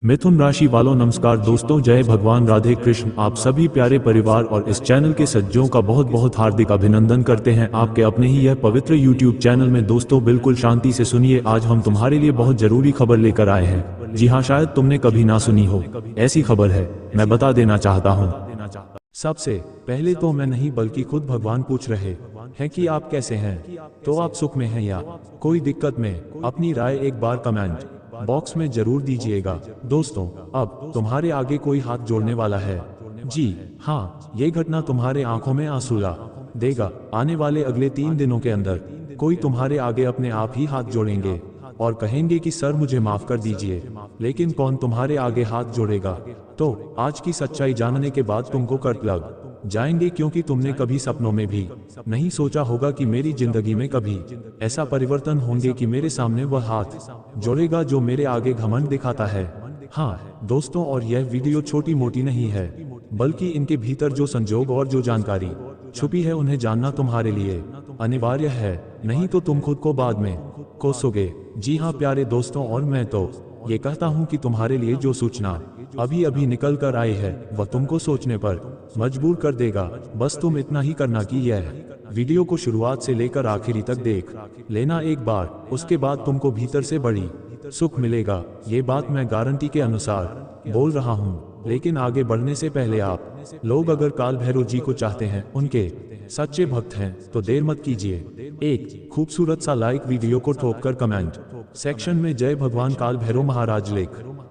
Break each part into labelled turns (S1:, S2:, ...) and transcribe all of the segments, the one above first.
S1: मिथुन राशि वालों नमस्कार दोस्तों, जय भगवान राधे कृष्ण। आप सभी प्यारे परिवार और इस चैनल के सज्जनों का बहुत बहुत हार्दिक अभिनंदन करते हैं आपके अपने ही यह पवित्र YouTube चैनल में। दोस्तों बिल्कुल शांति से सुनिए, आज हम तुम्हारे लिए बहुत जरूरी खबर लेकर आए हैं। जी हाँ, शायद तुमने कभी ना सुनी हो, ऐसी खबर है, मैं बता देना चाहता हूँ। सबसे पहले तो मैं नहीं बल्कि खुद भगवान पूछ रहे हैं कि आप कैसे हैं, तो आप सुख में हैं या कोई दिक्कत में। अपनी राय एक बार कमेंट बॉक्स में जरूर दीजिएगा। दोस्तों अब तुम्हारे आगे कोई हाथ जोड़ने वाला है। जी हाँ, ये घटना तुम्हारे आंखों में आंसू ला देगा। आने वाले अगले 3 दिनों के अंदर कोई तुम्हारे आगे अपने आप ही हाथ जोड़ेंगे और कहेंगे कि सर मुझे माफ कर दीजिए। लेकिन कौन तुम्हारे आगे हाथ जोड़ेगा, तो आज की सच्चाई जानने के बाद तुमको कट लग जाएंगे, क्योंकि तुमने कभी सपनों में भी नहीं सोचा होगा कि मेरी जिंदगी में कभी ऐसा परिवर्तन होंगे कि मेरे सामने वह हाथ जोड़ेगा जो मेरे आगे घमंड दिखाता है। हाँ दोस्तों, और यह वीडियो छोटी मोटी नहीं है, बल्कि इनके भीतर जो संजोग और जो जानकारी छुपी है उन्हें जानना तुम्हारे लिए अनिवार्य है, नहीं तो तुम खुद को बाद में कोसोगे। जी हाँ प्यारे दोस्तों, और मैं तो ये कहता हूँ कि तुम्हारे लिए जो सूचना अभी अभी निकल कर आई है वह तुमको सोचने पर मजबूर कर देगा। बस तुम इतना ही करना कि यह वीडियो को शुरुआत से लेकर आखिरी तक देख लेना एक बार, उसके बाद तुमको भीतर से बड़ी सुख मिलेगा। ये बात मैं गारंटी के अनुसार बोल रहा हूँ। लेकिन आगे बढ़ने से पहले आप लोग अगर काल भैरव जी को चाहते हैं, उनके सच्चे भक्त हैं, तो देर मत कीजिए, एक खूबसूरत सा लाइक वीडियो को ठोककर कमेंट सेक्शन में जय भगवान काल भैरव महाराज लिख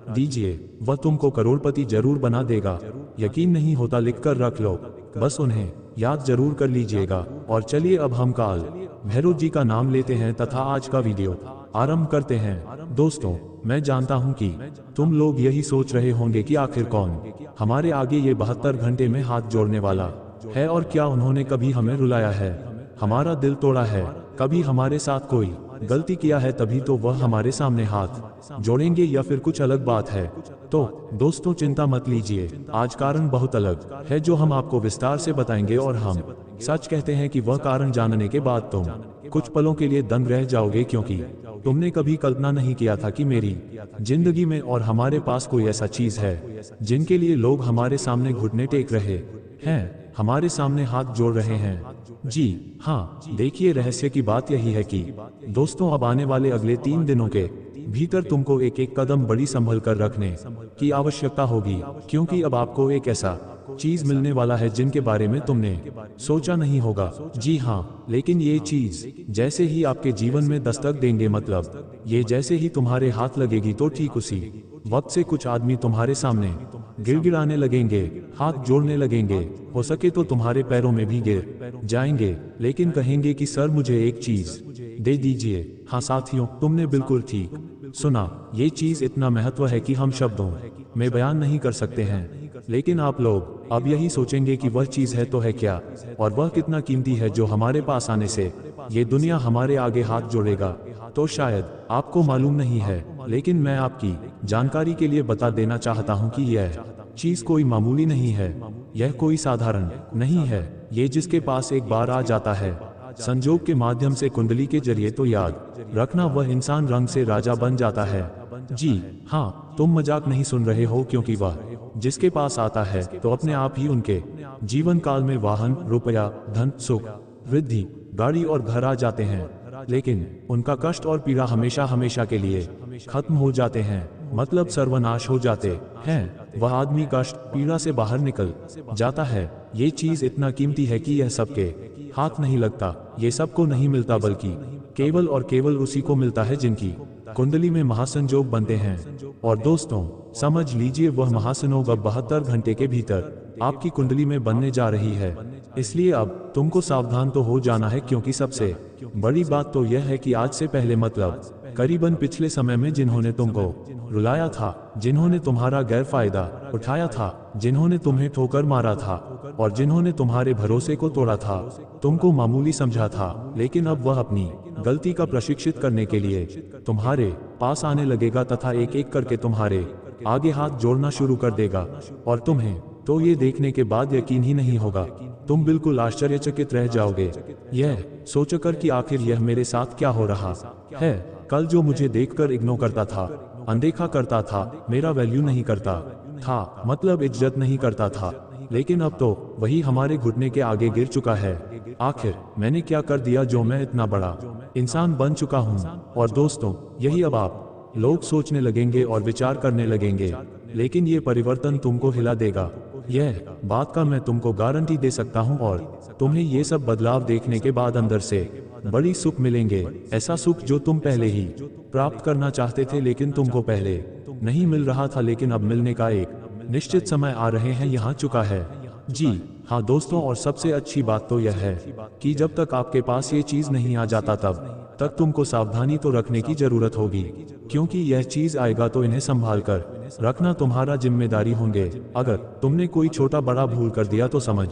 S1: दीजिए। वह तुमको करोड़पति जरूर बना देगा। यकीन नहीं होता लिख कर रख लो, बस उन्हें याद जरूर कर लीजिएगा। और चलिए अब हम काल भैरव जी का नाम लेते हैं तथा आज का वीडियो आरंभ करते हैं। दोस्तों मैं जानता हूं कि तुम लोग यही सोच रहे होंगे कि आखिर कौन हमारे आगे ये 72 घंटे में हाथ जोड़ने वाला है, और क्या उन्होंने कभी हमें रुलाया है, हमारा दिल तोड़ा है, कभी हमारे साथ कोई गलती किया है तभी तो वह हमारे सामने हाथ जोड़ेंगे, या फिर कुछ अलग बात है। तो दोस्तों चिंता मत लीजिए, आज कारण बहुत अलग है जो हम आपको विस्तार से बताएंगे, और हम सच कहते हैं कि वह कारण जानने के बाद तुम कुछ पलों के लिए दंग रह जाओगे, क्योंकि तुमने कभी कल्पना नहीं किया था कि मेरी जिंदगी में और हमारे पास कोई ऐसा चीज है जिनके लिए लोग हमारे सामने घुटने टेक रहे हैं, हमारे सामने हाथ जोड़ रहे हैं। जी हाँ, देखिए रहस्य की बात यही है कि दोस्तों अब आने वाले अगले 3 दिनों के भीतर तुमको एक एक कदम बड़ी संभल कर रखने की आवश्यकता होगी, क्योंकि अब आपको एक ऐसा चीज मिलने वाला है जिनके बारे में तुमने सोचा नहीं होगा। जी हाँ, लेकिन ये चीज जैसे ही आपके जीवन में दस्तक देंगे, मतलब ये जैसे ही तुम्हारे हाथ लगेगी, तो ठीक उसी वक्त से कुछ आदमी तुम्हारे सामने गिड़गिड़ाने लगेंगे, हाथ जोड़ने लगेंगे, हो सके तो तुम्हारे पैरों में भी गिर जाएंगे, लेकिन कहेंगे कि सर मुझे एक चीज दे दीजिए। हाँ साथियों, तुमने बिल्कुल ठीक सुना, ये चीज इतना महत्व है कि हम शब्दों में बयान नहीं कर सकते हैं। लेकिन आप लोग अब यही सोचेंगे कि वह चीज है तो है क्या, और वह कितना कीमती है जो हमारे पास आने से ये दुनिया हमारे आगे हाथ जोड़ेगा। तो शायद आपको मालूम नहीं है, लेकिन मैं आपकी जानकारी के लिए बता देना चाहता हूं कि यह चीज कोई मामूली नहीं है, यह कोई साधारण नहीं है। ये जिसके पास एक बार आ जाता है संजोग के माध्यम से, कुंडली के जरिए, तो याद रखना वह इंसान रंग से राजा बन जाता है। जी हाँ, तुम मजाक नहीं सुन रहे हो, क्योंकि वह जिसके पास आता है तो अपने आप ही उनके जीवन काल में वाहन, रुपया, धन, सुख, वृद्धि, गाड़ी और घर आ जाते हैं। लेकिन उनका कष्ट और पीड़ा हमेशा हमेशा के लिए खत्म हो जाते हैं, मतलब सर्वनाश हो जाते हैं। वह आदमी कष्ट पीड़ा से बाहर निकल जाता है। ये चीज इतना कीमती है कि यह सबके हाथ नहीं लगता, ये सबको नहीं मिलता, बल्कि केवल और केवल उसी को मिलता है जिनकी कुंडली में महासंजोग बनते हैं। और दोस्तों समझ लीजिए, वह महासंयोग अब 72 घंटे के भीतर आपकी कुंडली में बनने जा रही है। इसलिए अब तुमको सावधान तो हो जाना है, क्योंकि सबसे बड़ी बात तो यह है कि आज से पहले, मतलब करीबन पिछले समय में जिन्होंने तुमको रुलाया था, जिन्होंने तुम्हारा गैर फायदा उठाया था, जिन्होंने तुम्हें ठोकर मारा था और जिन्होंने तुम्हारे भरोसे को तोड़ा था, तुमको मामूली समझा था, लेकिन अब वह अपनी गलती का प्रशिक्षित करने के लिए तुम्हारे पास आने लगेगा तथा एक एक करके तुम्हारे आगे हाथ जोड़ना शुरू कर देगा। और तुम्हें तो ये देखने के बाद यकीन ही नहीं होगा, तुम बिल्कुल आश्चर्यचकित रह जाओगे, यह सोचकर कि आखिर यह मेरे साथ क्या हो रहा है। कल जो मुझे देखकर इग्नोर करता था, अनदेखा करता था, मेरा वैल्यू नहीं करता था, मतलब इज्जत नहीं करता था। लेकिन अब तो वही हमारे घुटने के आगे गिर चुका है। आखिर मैंने क्या कर दिया जो मैं इतना बड़ा इंसान बन चुका हूँ। और दोस्तों, यही अब आप लोग सोचने लगेंगे और विचार करने लगेंगे, लेकिन ये परिवर्तन तुमको हिला देगा, यह बात का मैं तुमको गारंटी दे सकता हूँ। और तुम्हें ये सब बदलाव देखने के बाद अंदर से बड़ी सुख मिलेंगे, ऐसा सुख जो तुम पहले ही प्राप्त करना चाहते थे लेकिन तुमको पहले नहीं मिल रहा था, लेकिन अब मिलने का एक निश्चित समय आ रहे हैं, यहाँ चुका है। जी हाँ दोस्तों, और सबसे अच्छी बात तो यह है कि जब तक आपके पास ये चीज नहीं आ जाता तब तक तुमको सावधानी तो रखने की जरूरत होगी, क्योंकि यह चीज आएगा तो इन्हें संभाल कर रखना तुम्हारा जिम्मेदारी होंगे। अगर तुमने कोई छोटा बड़ा भूल कर दिया तो समझ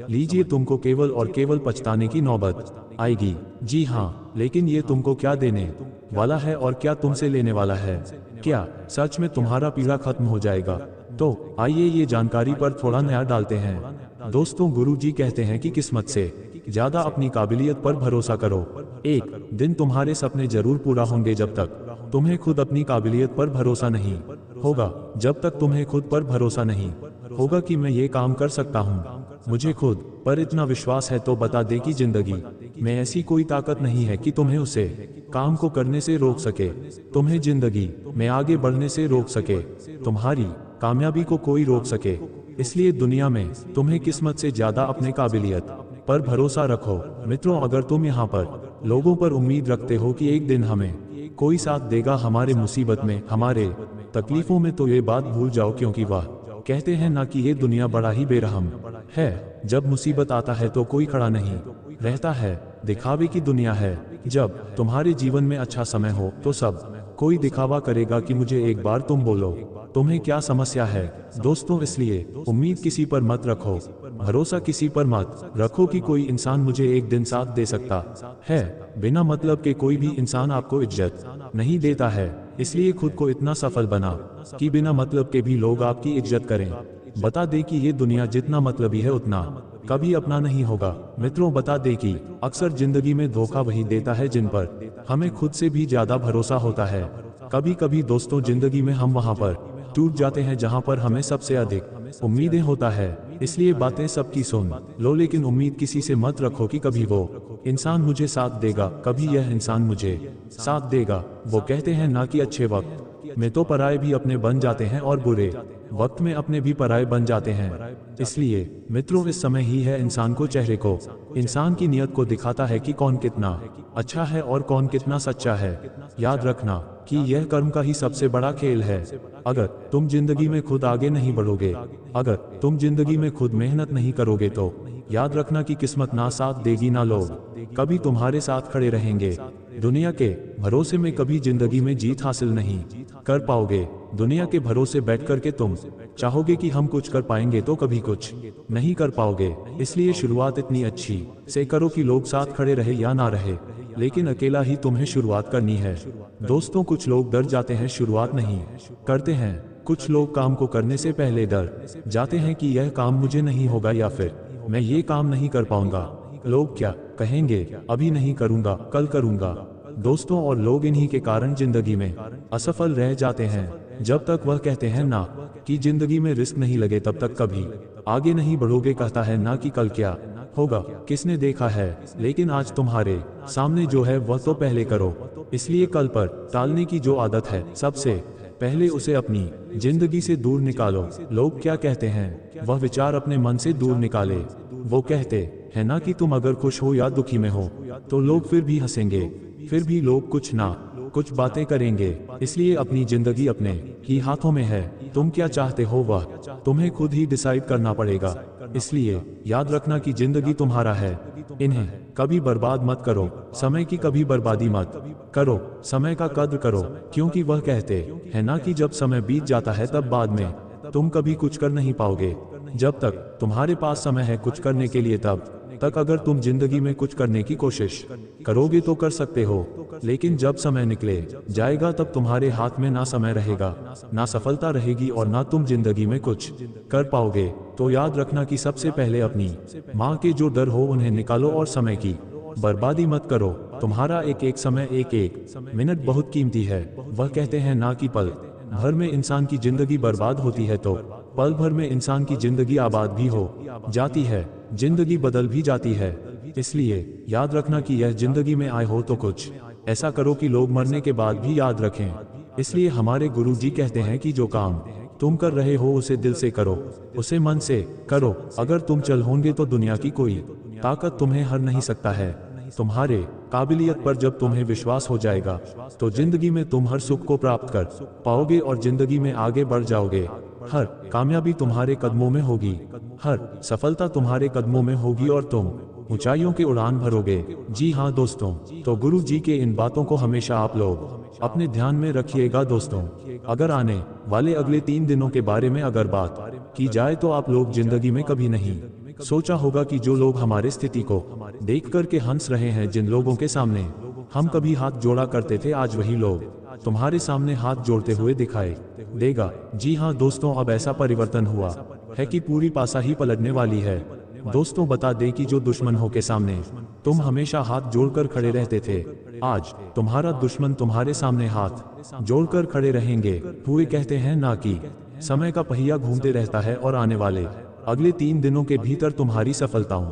S1: लीजिए तुमको केवल और केवल पछताने की नौबत आएगी। जी हाँ, लेकिन ये तुमको क्या देने वाला है और क्या तुमसे लेने वाला है? क्या सच में तुम्हारा पीड़ा खत्म हो जाएगा? तो आइए ये जानकारी पर थोड़ा नया डालते हैं। दोस्तों, गुरुजी कहते हैं कि किस्मत से ज्यादा अपनी काबिलियत पर भरोसा करो। एक दिन तुम्हारे सपने जरूर पूरा होंगे जब तक तुम्हें खुद अपनी काबिलियत पर भरोसा नहीं होगा। जब तक तुम्हें खुद पर भरोसा नहीं होगा कि मैं ये काम कर सकता हूँ, मुझे खुद पर इतना विश्वास है, तो बता दे कि जिंदगी में ऐसी कोई ताकत नहीं है कि तुम्हें उसे काम को करने से रोक सके, तुम्हें जिंदगी में आगे बढ़ने से रोक सके, तुम्हारी कामयाबी को कोई रोक सके। इसलिए दुनिया में तुम्हें किस्मत से ज्यादा अपने काबिलियत पर भरोसा रखो। मित्रों, अगर तुम यहाँ पर लोगों पर उम्मीद रखते हो कि एक दिन हमें कोई साथ देगा हमारे मुसीबत में, हमारे तकलीफों में, तो ये बात भूल जाओ, क्योंकि वह कहते हैं ना कि ये दुनिया बड़ा ही बेरहम है। जब मुसीबत आता है तो कोई खड़ा नहीं रहता है, दिखावे की दुनिया है। जब तुम्हारे जीवन में अच्छा समय हो तो सब कोई दिखावा करेगा कि मुझे एक बार तुम बोलो तुम्हें क्या समस्या है। दोस्तों, इसलिए उम्मीद किसी पर मत रखो, भरोसा किसी पर मत रखो कि कोई इंसान मुझे एक दिन साथ दे सकता है। बिना मतलब के कोई भी इंसान आपको इज्जत नहीं देता है। इसलिए खुद को इतना सफल बना कि बिना मतलब के भी लोग आपकी इज्जत करें। बता दे कि ये दुनिया जितना मतलबी है उतना कभी अपना नहीं होगा। मित्रों, बता दे कि अक्सर जिंदगी में धोखा वही देता है जिन पर हमें खुद से भी ज्यादा भरोसा होता है। कभी कभी दोस्तों, जिंदगी में हम वहां पर टूट जाते हैं जहां पर हमें सबसे अधिक उम्मीदें होता है। इसलिए बातें सबकी सुन लो, लेकिन उम्मीद किसी से मत रखो कि कभी वो इंसान मुझे साथ देगा, कभी यह इंसान मुझे साथ देगा। वो कहते हैं ना कि अच्छे वक्त में तो पराये भी अपने बन जाते हैं और बुरे वक्त में अपने भी पराये बन जाते हैं। इसलिए मित्रों, इस समय ही है इंसान को, चेहरे को, इंसान की नियत को दिखाता है कि कौन कितना अच्छा है और कौन कितना सच्चा है। याद रखना कि यह कर्म का ही सबसे बड़ा खेल है। अगर तुम जिंदगी में खुद आगे नहीं बढ़ोगे, अगर तुम जिंदगी में खुद मेहनत नहीं करोगे, तो याद रखना कि किस्मत ना साथ देगी, ना लोग कभी तुम्हारे साथ खड़े रहेंगे। दुनिया के भरोसे में कभी जिंदगी में जीत हासिल नहीं कर पाओगे। दुनिया के भरोसे बैठ कर के तुम चाहोगे कि हम कुछ कर पाएंगे, तो कभी कुछ नहीं कर पाओगे। इसलिए शुरुआत इतनी अच्छी से करो कि लोग साथ खड़े रहे या ना रहे, लेकिन अकेला ही तुम्हें शुरुआत करनी है। दोस्तों, कुछ लोग डर जाते हैं, शुरुआत नहीं करते हैं। कुछ लोग काम को करने से पहले डर जाते हैं कि यह काम मुझे नहीं होगा, या फिर मैं ये काम नहीं कर पाऊंगा, लोग क्या कहेंगे, अभी नहीं करूंगा, कल करूंगा। दोस्तों, और लोग इन्हीं के कारण जिंदगी में असफल रह जाते हैं। जब तक वह कहते हैं ना कि जिंदगी में रिस्क नहीं लगे, तब तक कभी आगे नहीं बढ़ोगे। कहता है ना कि कल क्या होगा, किसने देखा है, लेकिन आज तुम्हारे सामने जो है वह तो पहले करो। इसलिए कल पर टालने की जो आदत है, सबसे पहले उसे अपनी जिंदगी से दूर निकालो। लोग क्या कहते हैं, वह विचार अपने मन से दूर निकाले। वो कहते हैं ना कि तुम अगर खुश हो या दुखी में हो तो लोग फिर भी हंसेंगे, फिर भी लोग कुछ ना कुछ बातें करेंगे। इसलिए अपनी जिंदगी अपने ही हाथों में है। तुम क्या चाहते हो वह तुम्हें खुद ही डिसाइड करना पड़ेगा। इसलिए याद रखना कि जिंदगी तुम्हारा है, इन्हें कभी बर्बाद मत करो। समय की कभी बर्बादी मत करो, समय का कद्र करो, क्योंकि वह कहते हैं ना कि जब समय बीत जाता है तब बाद में तुम कभी कुछ कर नहीं पाओगे। जब तक तुम्हारे पास समय है कुछ करने के लिए, तब तक अगर तुम जिंदगी में कुछ करने की कोशिश करोगे तो कर सकते हो। लेकिन जब समय निकले जाएगा तब तुम्हारे हाथ में ना समय रहेगा, ना सफलता रहेगी, और ना तुम जिंदगी में कुछ कर पाओगे। तो याद रखना कि सबसे पहले अपनी माँ के जो डर हो उन्हें निकालो और समय की बर्बादी मत करो। तुम्हारा एक एक समय, एक एक मिनट बहुत कीमती है। वह कहते हैं ना कि पल भर में इंसान की जिंदगी बर्बाद होती है तो पल भर में इंसान की जिंदगी आबाद भी हो जाती है, जिंदगी बदल भी जाती है। इसलिए याद रखना कि यह जिंदगी में आए हो तो कुछ ऐसा करो कि लोग मरने के बाद भी याद रखें। इसलिए हमारे गुरु जी कहते हैं कि जो काम तुम कर रहे हो उसे दिल से करो, उसे मन से करो। अगर तुम चल होंगे तो दुनिया की कोई ताकत तुम्हें हर नहीं सकता है। तुम्हारे काबिलियत पर जब तुम्हें विश्वास हो जाएगा तो जिंदगी में तुम हर सुख को प्राप्त कर पाओगे और जिंदगी में आगे बढ़ जाओगे। हर कामयाबी तुम्हारे कदमों में होगी, हर सफलता तुम्हारे कदमों में होगी और तुम ऊंचाइयों की उड़ान भरोगे। जी हाँ दोस्तों, तो गुरु जी के इन बातों को हमेशा आप लोग अपने ध्यान में रखिएगा दोस्तों। अगर आने वाले अगले 3 दिनों के बारे में अगर बात की जाए तो आप लोग जिंदगी में कभी नहीं सोचा होगा कि जो लोग हमारे स्थिति को देख कर के हंस रहे हैं, जिन लोगों के सामने हम कभी हाथ जोड़ा करते थे, आज वही लोग तुम्हारे सामने हाथ जोड़ते हुए दिखाई देगा। जी हाँ दोस्तों, अब ऐसा परिवर्तन हुआ है कि पूरी पासा ही पलटने वाली है। दोस्तों बता दें कि जो दुश्मनों के सामने तुम हमेशा हाथ जोड़कर खड़े रहते थे, आज तुम्हारा दुश्मन तुम्हारे सामने हाथ जोड़कर खड़े रहेंगे। हुए कहते हैं ना कि समय का पहिया घूमते रहता है और आने वाले अगले 3 दिनों के भीतर तुम्हारी सफलताओं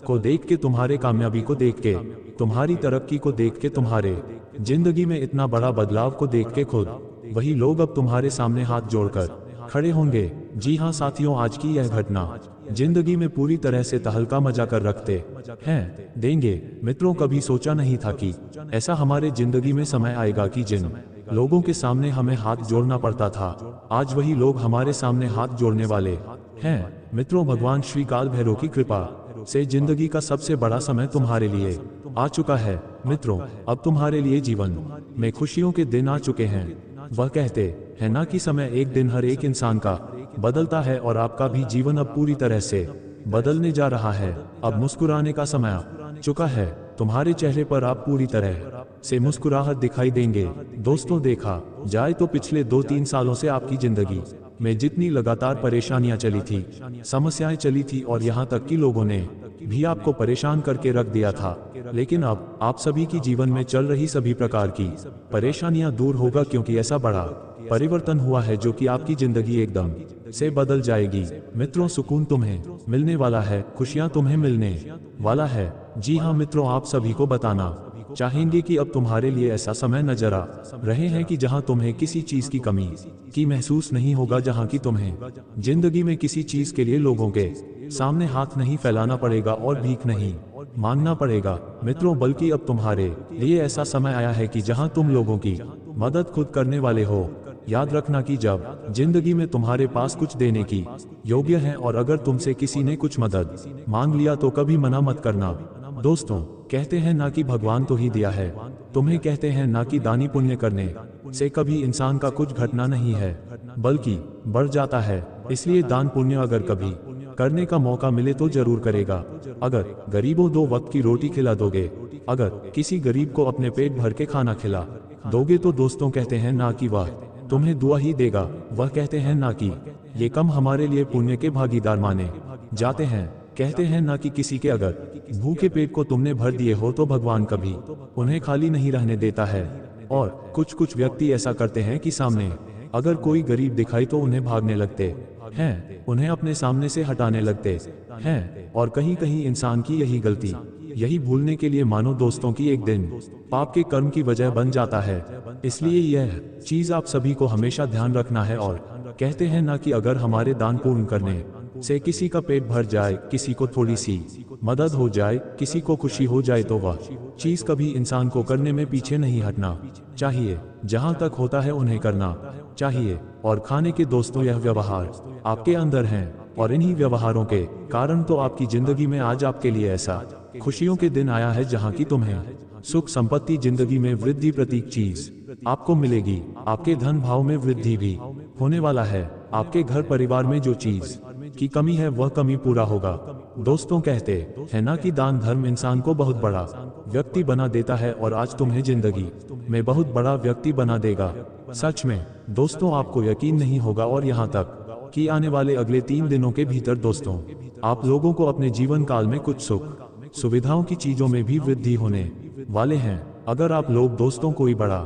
S1: को देख के, तुम्हारे कामयाबी को देख के, तुम्हारी तरक्की को देख के, तुम्हारे जिंदगी में इतना बड़ा बदलाव को देख के खुद वही लोग अब तुम्हारे सामने हाथ जोड़कर खड़े होंगे। जी हाँ साथियों, आज की यह घटना जिंदगी में पूरी तरह से तहलका मचा कर रखते हैं देंगे। मित्रों, कभी सोचा नहीं था कि ऐसा हमारे जिंदगी में समय आएगा कि जिन लोगों के सामने हमें हाथ जोड़ना पड़ता था, आज वही लोग हमारे सामने हाथ जोड़ने वाले हैं। मित्रों, भगवान श्री काल भैरव की कृपा से जिंदगी का सबसे बड़ा समय तुम्हारे लिए आ चुका है। मित्रों, अब तुम्हारे लिए जीवन में खुशियों के दिन आ चुके हैं। वह कहते हैं ना कि समय एक दिन हर एक इंसान का बदलता है और आपका भी जीवन अब पूरी तरह से बदलने जा रहा है। अब मुस्कुराने का समय आ चुका है। तुम्हारे चेहरे पर आप पूरी तरह से मुस्कुराहट दिखाई देंगे। दोस्तों, देखा जाए तो पिछले 2-3 सालों से आपकी जिंदगी में जितनी लगातार परेशानियां चली थी, समस्याएं चली थी और यहाँ तक कि लोगों ने भी आपको परेशान करके रख दिया था, लेकिन अब आप सभी की जीवन में चल रही सभी प्रकार की परेशानियां दूर होगा, क्योंकि ऐसा बड़ा परिवर्तन हुआ है जो कि आपकी जिंदगी एकदम से बदल जाएगी। मित्रों, सुकून तुम्हें मिलने वाला है, खुशियां तुम्हें मिलने वाला है। जी हाँ मित्रों, आप सभी को बताना चाहेंगे कि अब तुम्हारे लिए ऐसा समय नजर आ रहे हैं कि जहां तुम्हें किसी चीज की कमी की महसूस नहीं होगा, जहां की तुम्हें जिंदगी में किसी चीज के लिए लोगों के सामने हाथ नहीं फैलाना पड़ेगा और भीख नहीं मांगना पड़ेगा। मित्रों, बल्कि अब तुम्हारे लिए ऐसा समय आया है कि जहां तुम लोगों की मदद खुद करने वाले हो। याद रखना कि जब जिंदगी में तुम्हारे पास कुछ देने की योग्य है और अगर तुमसे किसी ने कुछ मदद मांग लिया तो कभी मना मत करना। दोस्तों, कहते हैं ना कि भगवान तो ही दिया है तुम्हें, कहते हैं ना कि दानी पुण्य करने से कभी इंसान का कुछ घटना नहीं है बल्कि बढ़ जाता है। इसलिए दान पुण्य अगर कभी करने का मौका मिले तो जरूर करेगा। अगर गरीबों 2 वक्त की रोटी खिला दोगे, अगर किसी गरीब को अपने पेट भर के खाना खिला दोगे तो दोस्तों कहते हैं ना कि वह तुम्हें दुआ ही देगा, वह कहते हैं ना कि ये कम हमारे लिए पुण्य के भागीदार माने जाते हैं। कहते हैं ना कि किसी के अगर भूखे पेट को तुमने भर दिए हो तो भगवान कभी उन्हें खाली नहीं रहने देता है। और कुछ व्यक्ति ऐसा करते हैं कि सामने अगर कोई गरीब दिखाई तो उन्हें भागने लगते हैं, उन्हें अपने सामने से हटाने लगते हैं। और कहीं कहीं इंसान की यही गलती, यही भूलने के लिए मानो दोस्तों की एक दिन पाप के कर्म की वजह बन जाता है। इसलिए यह चीज आप सभी को हमेशा ध्यान रखना है। और कहते हैं ना कि अगर हमारे दान पूर्ण करने से किसी का पेट भर जाए, किसी को थोड़ी सी मदद हो जाए, किसी को खुशी हो जाए तो वह चीज कभी इंसान को करने में पीछे नहीं हटना चाहिए। जहां तक होता है उन्हें करना चाहिए। और खाने के दोस्तों, यह व्यवहार आपके अंदर हैं और इन्हीं व्यवहारों के कारण तो आपकी जिंदगी में आज आपके लिए ऐसा खुशियों के दिन आया है जहां की तुम्हें सुख संपत्ति, जिंदगी में वृद्धि प्रतीक चीज आपको मिलेगी। आपके धन भाव में वृद्धि भी होने वाला है। आपके घर परिवार में जो चीज की कमी है वह कमी पूरा होगा। दोस्तों, कहते हैं ना कि दान धर्म इंसान को बहुत बड़ा व्यक्ति बना देता है और आज तुम्हें जिंदगी में बहुत बड़ा व्यक्ति बना देगा। सच में दोस्तों, आपको यकीन नहीं होगा और यहाँ तक कि आने वाले अगले 3 दिनों के भीतर दोस्तों आप लोगों को अपने जीवन काल में कुछ सुख सुविधाओं की चीजों में भी वृद्धि होने वाले हैं। अगर आप लोग दोस्तों कोई बड़ा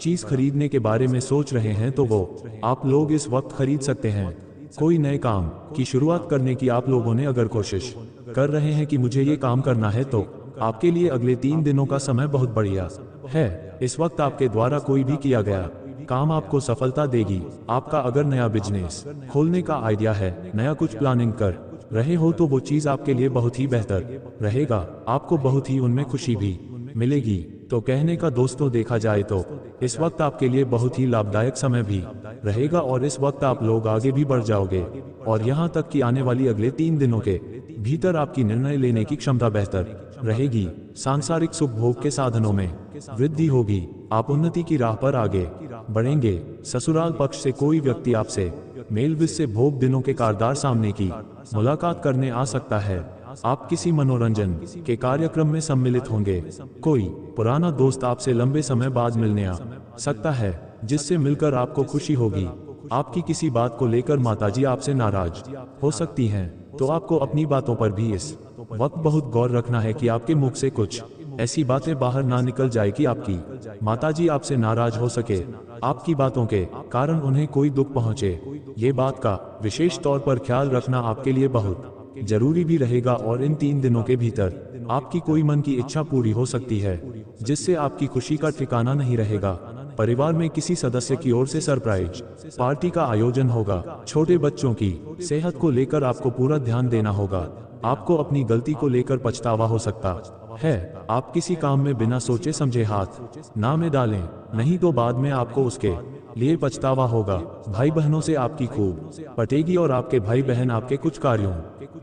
S1: चीज खरीदने के बारे में सोच रहे हैं तो वो आप लोग इस वक्त खरीद सकते हैं। कोई नए काम की शुरुआत करने की आप लोगों ने अगर कोशिश कर रहे हैं कि मुझे ये काम करना है, तो आपके लिए अगले 3 दिनों का समय बहुत बढ़िया है। इस वक्त आपके द्वारा कोई भी किया गया काम आपको सफलता देगी। आपका अगर नया बिजनेस खोलने का आइडिया है, नया कुछ प्लानिंग कर रहे हो, तो वो चीज आपके लिए बहुत ही बेहतर रहेगा। आपको बहुत ही उनमें खुशी भी मिलेगी। तो कहने का दोस्तों देखा जाए तो इस वक्त आपके लिए बहुत ही लाभदायक समय भी रहेगा और इस वक्त आप लोग आगे भी बढ़ जाओगे और यहाँ तक कि आने वाली अगले 3 दिनों के भीतर आपकी निर्णय लेने की क्षमता बेहतर रहेगी। सांसारिक सुख भोग के साधनों में वृद्धि होगी। आप उन्नति की राह पर आगे बढ़ेंगे। ससुराल पक्ष से कोई व्यक्ति आपसे मेल विस भोग दिनों के कारदार सामने की मुलाकात करने आ सकता है। आप किसी मनोरंजन के कार्यक्रम में सम्मिलित होंगे। कोई पुराना दोस्त आपसे लंबे समय बाद मिलने आ सकता है, जिससे मिलकर आपको खुशी होगी। आपकी किसी बात को लेकर माताजी आपसे नाराज हो सकती हैं, तो आपको अपनी बातों पर भी इस वक्त बहुत गौर रखना है कि आपके मुख से कुछ ऐसी बातें बाहर ना निकल जाए कि आपकी माताजी आपसे नाराज हो सके। आपकी बातों के कारण उन्हें कोई दुख पहुंचे। ये बात का विशेष तौर पर ख्याल रखना आपके लिए बहुत जरूरी भी रहेगा और इन 3 दिनों के भीतर आपकी कोई मन की इच्छा पूरी हो सकती है, जिससे आपकी खुशी का ठिकाना नहीं रहेगा। परिवार में किसी सदस्य की ओर से सरप्राइज पार्टी का आयोजन होगा। छोटे बच्चों की सेहत को लेकर आपको पूरा ध्यान देना होगा। आपको अपनी गलती को लेकर पछतावा हो सकता है। आप किसी काम में बिना सोचे समझे हाथ ना में डालें, नहीं तो बाद में आपको उसके लिए पछतावा होगा। भाई बहनों से आपकी खूब पटेगी और आपके भाई बहन आपके कुछ कार्यों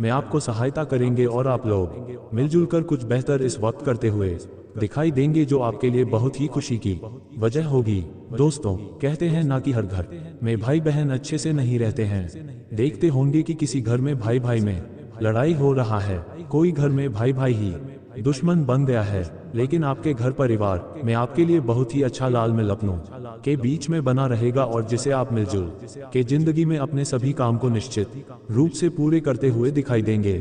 S1: में आपको सहायता करेंगे और आप लोग मिलजुल कर कुछ बेहतर इस वक्त करते हुए दिखाई देंगे, जो आपके लिए बहुत ही खुशी की वजह होगी। दोस्तों कहते हैं ना कि हर घर में भाई बहन अच्छे से नहीं रहते हैं। देखते होंगे कि किसी घर में भाई भाई में लड़ाई हो रहा है, कोई घर में भाई भाई ही दुश्मन बन गया है। लेकिन आपके घर परिवार में आपके लिए बहुत ही अच्छा लाल मिल अपनों के बीच में बना रहेगा और जिसे आप मिलजुल के जिंदगी में अपने सभी काम को निश्चित रूप से पूरे करते हुए दिखाई देंगे।